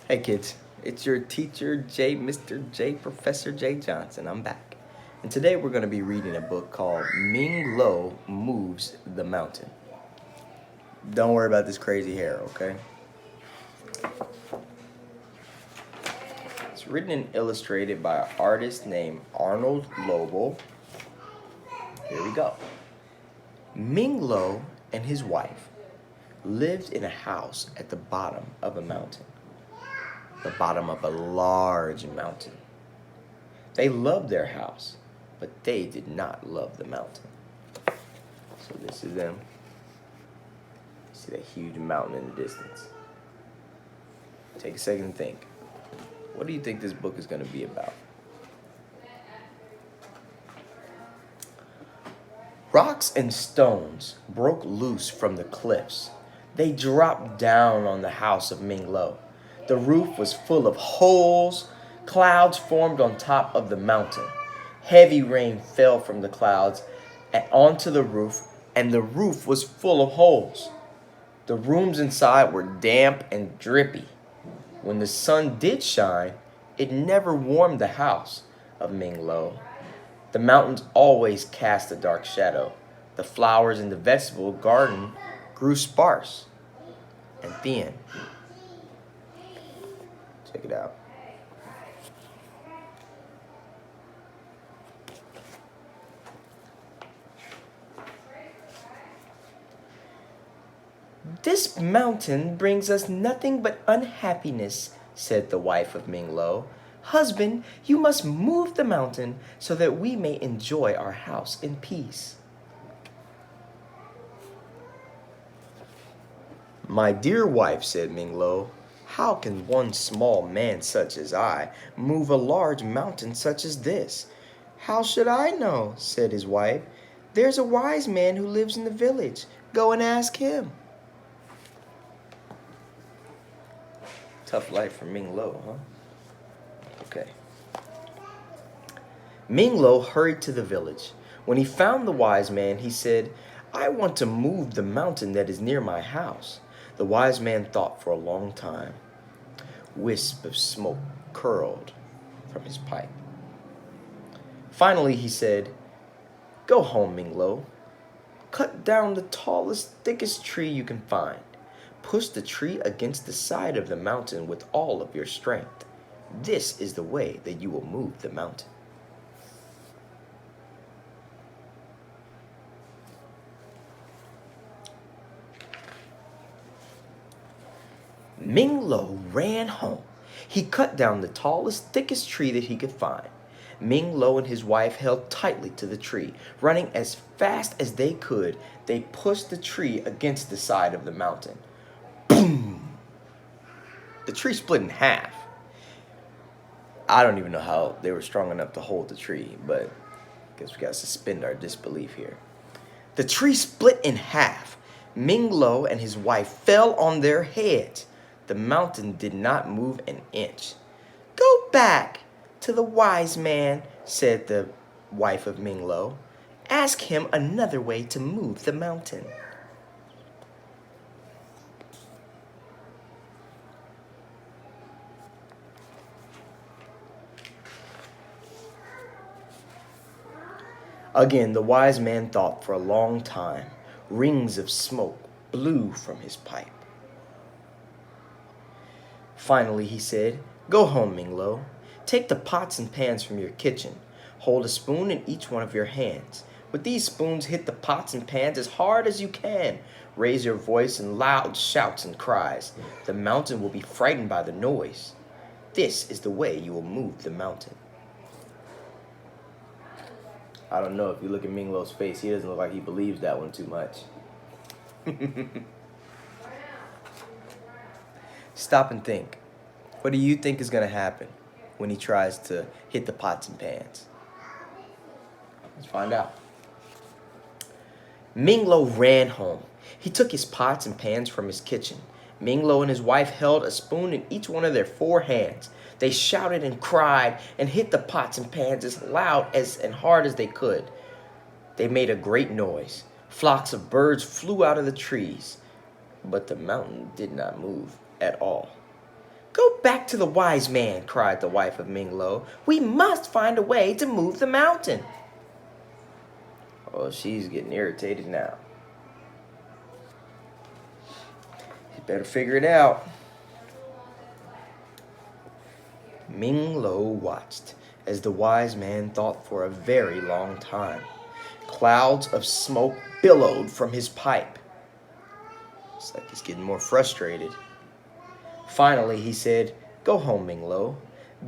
Hey kids, it's your teacher Mr. J, Professor J Johnson. I'm back. And today we're going to be reading a book called Ming Lo Moves the Mountain. Don't worry about this crazy hair, okay? It's written and illustrated by an artist named Arnold Lobel. Here we go. Ming Lo and his wife lived in a house at the bottom of a mountain. The bottom of a large mountain. They loved their house, but they did not love the mountain. So this is them. See that huge mountain in the distance. Take a second and think. What do you think this book is going to be about? Rocks and stones broke loose from the cliffs. They dropped down on the house of Ming Lo. The roof was full of holes. Clouds formed on top of the mountain. Heavy rain fell from the clouds and onto the roof, and the roof was full of holes. The rooms inside were damp and drippy. When the sun did shine, it never warmed the house of Ming Lo. The mountains always cast a dark shadow. The flowers in the vegetable garden grew sparse and thin. Check it out. "This mountain brings us nothing but unhappiness," said the wife of Ming Lo. "Husband, you must move the mountain so that we may enjoy our house in peace." "My dear wife," said Ming Lo, "how can one small man such as I move a large mountain such as this?" "How should I know?" said his wife. "There's a wise man who lives in the village. Go and ask him." Tough life for Ming Lo, huh? Okay. Ming Lo hurried to the village. When he found the wise man, he said, "I want to move the mountain that is near my house." The wise man thought for a long time. Wisp of smoke curled from his pipe. Finally, he said, "Go home, Ming Lo. Cut down the tallest, thickest tree you can find. Push the tree against the side of the mountain with all of your strength. This is the way that you will move the mountain." Ming Lo ran home. He cut down the tallest, thickest tree that he could find. Ming Lo and his wife held tightly to the tree. Running as fast as they could, they pushed the tree against the side of the mountain. Boom! The tree split in half. I don't even know how they were strong enough to hold the tree, but I guess we gotta suspend our disbelief here. The tree split in half. Ming Lo and his wife fell on their heads. The mountain did not move an inch. "Go back to the wise man," said the wife of Ming Lo. "Ask him another way to move the mountain." Again, the wise man thought for a long time. Rings of smoke blew from his pipe. Finally, he said, "Go home, Ming Lo. Take the pots and pans from your kitchen. Hold a spoon in each one of your hands. With these spoons, hit the pots and pans as hard as you can. Raise your voice in loud shouts and cries. The mountain will be frightened by the noise. This is the way you will move the mountain." I don't know, if you look at Ming Lo's face, he doesn't look like he believes that one too much. Stop and think. What do you think is going to happen when he tries to hit the pots and pans? Let's find out. Ming Lo ran home. He took his pots and pans from his kitchen. Ming Lo and his wife held a spoon in each one of their 4 hands. They shouted and cried and hit the pots and pans as loud and hard as they could. They made a great noise. Flocks of birds flew out of the trees, but the mountain did not move at all. Go back to the wise man, cried the wife of Ming Lo. We must find a way to move the mountain. Oh, she's getting irritated now. You better figure it out. Ming Lo watched as the wise man thought for a very long time. Clouds of smoke billowed from his pipe. It's like he's getting more frustrated. Finally, he said, Go home, Ming Lo.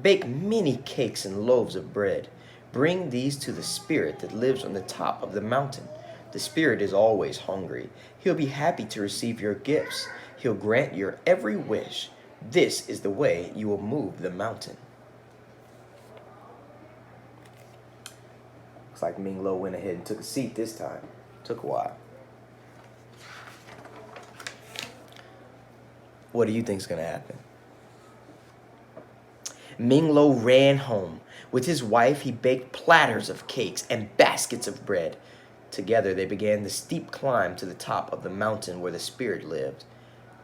Bake many cakes and loaves of bread. Bring these to the spirit that lives on the top of the mountain. The spirit is always hungry. He'll be happy to receive your gifts. He'll grant your every wish. This is the way you will move the mountain. Looks like Ming Lo went ahead and took a seat this time. Took a while. What do you think is going to happen? Ming Lo ran home. With his wife, he baked platters of cakes and baskets of bread. Together, they began the steep climb to the top of the mountain where the spirit lived.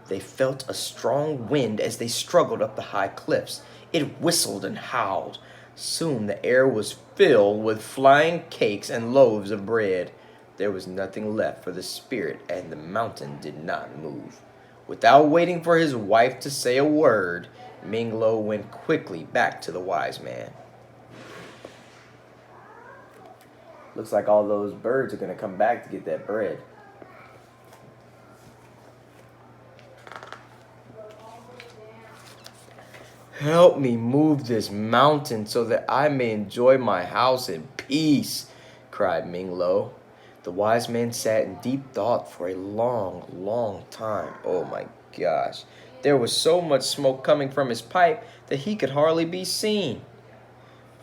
They felt a strong wind as they struggled up the high cliffs. It whistled and howled. Soon the air was filled with flying cakes and loaves of bread. There was nothing left for the spirit, and the mountain did not move. Without waiting for his wife to say a word, Ming Lo went quickly back to the wise man. Looks like all those birds are going to come back to get that bread. Help me move this mountain so that I may enjoy my house in peace, cried Ming Lo. The wise man sat in deep thought for a long, long time. Oh my gosh. There was so much smoke coming from his pipe that he could hardly be seen.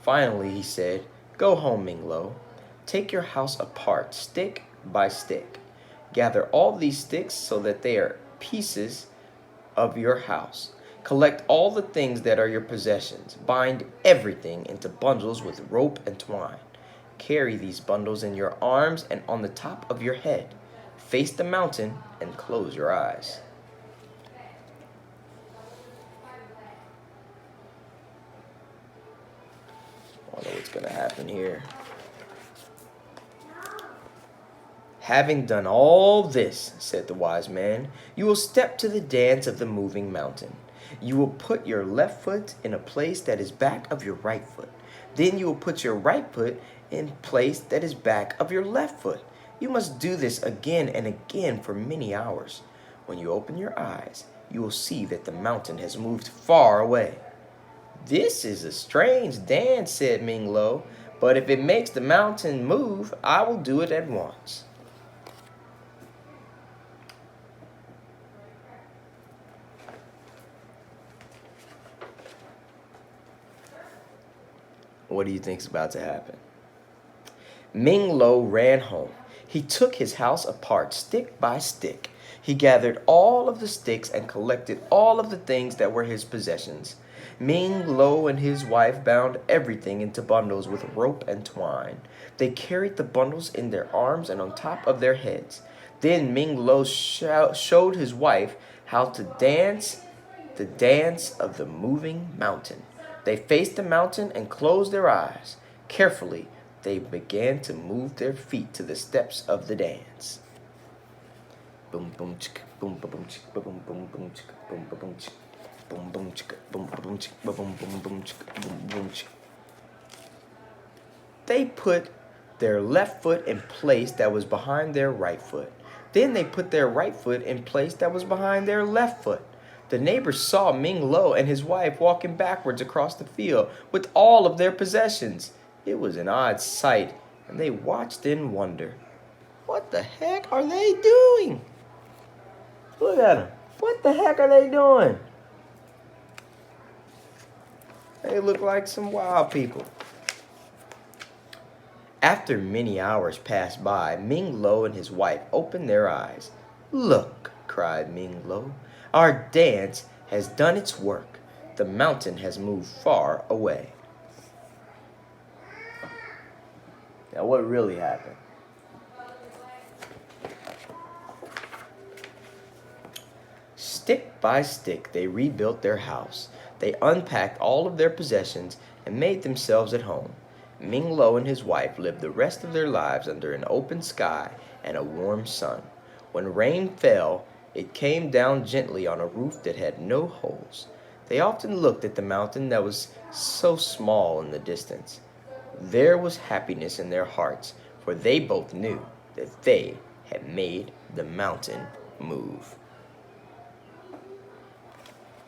Finally, he said, Go home, Ming Lo. Take your house apart, stick by stick. Gather all these sticks so that they are pieces of your house. Collect all the things that are your possessions. Bind everything into bundles with rope and twine. Carry these bundles in your arms and on the top of your head. Face the mountain and close your eyes. I wonder what's going to happen here. Having done all this, said the wise man, you will step to the dance of the moving mountain. You will put your left foot in a place that is back of your right foot. Then you will put your right foot in place that is back of your left foot. You must do this again and again for many hours. When you open your eyes, you will see that the mountain has moved far away. This is a strange dance, said Ming Lo, but if it makes the mountain move, I will do it at once. What do you think is about to happen? Ming Lo ran home. He took his house apart stick by stick. He gathered all of the sticks and collected all of the things that were his possessions. Ming Lo and his wife bound everything into bundles with rope and twine. They carried the bundles in their arms and on top of their heads. Then Ming Lo showed his wife how to dance the dance of the moving mountain. They faced the mountain and closed their eyes. Carefully, they began to move their feet to the steps of the dance. Boom boom chick, boom boom chick, boom boom boom chick, boom boom chick, boom boom chick, boom boom chick, boom boom boom chick, boom boom chick. They put their left foot in place that was behind their right foot. Then they put their right foot in place that was behind their left foot. The neighbors saw Ming Lo and his wife walking backwards across the field with all of their possessions. It was an odd sight, and they watched in wonder. What the heck are they doing? Look at them. What the heck are they doing? They look like some wild people. After many hours passed by, Ming Lo and his wife opened their eyes. Look, cried Ming Lo. Our dance has done its work. The mountain has moved far away. Now, what really happened? Stick by stick, they rebuilt their house. They unpacked all of their possessions and made themselves at home. Ming Lo and his wife lived the rest of their lives under an open sky and a warm sun. When rain fell, it came down gently on a roof that had no holes. They often looked at the mountain that was so small in the distance. There was happiness in their hearts, for they both knew that they had made the mountain move.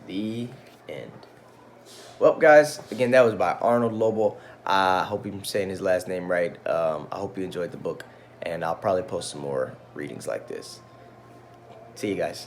The end. Well, guys, again, that was by Arnold Lobel. I hope I'm saying his last name right. I hope you enjoyed the book, and I'll probably post some more readings like this. See you guys.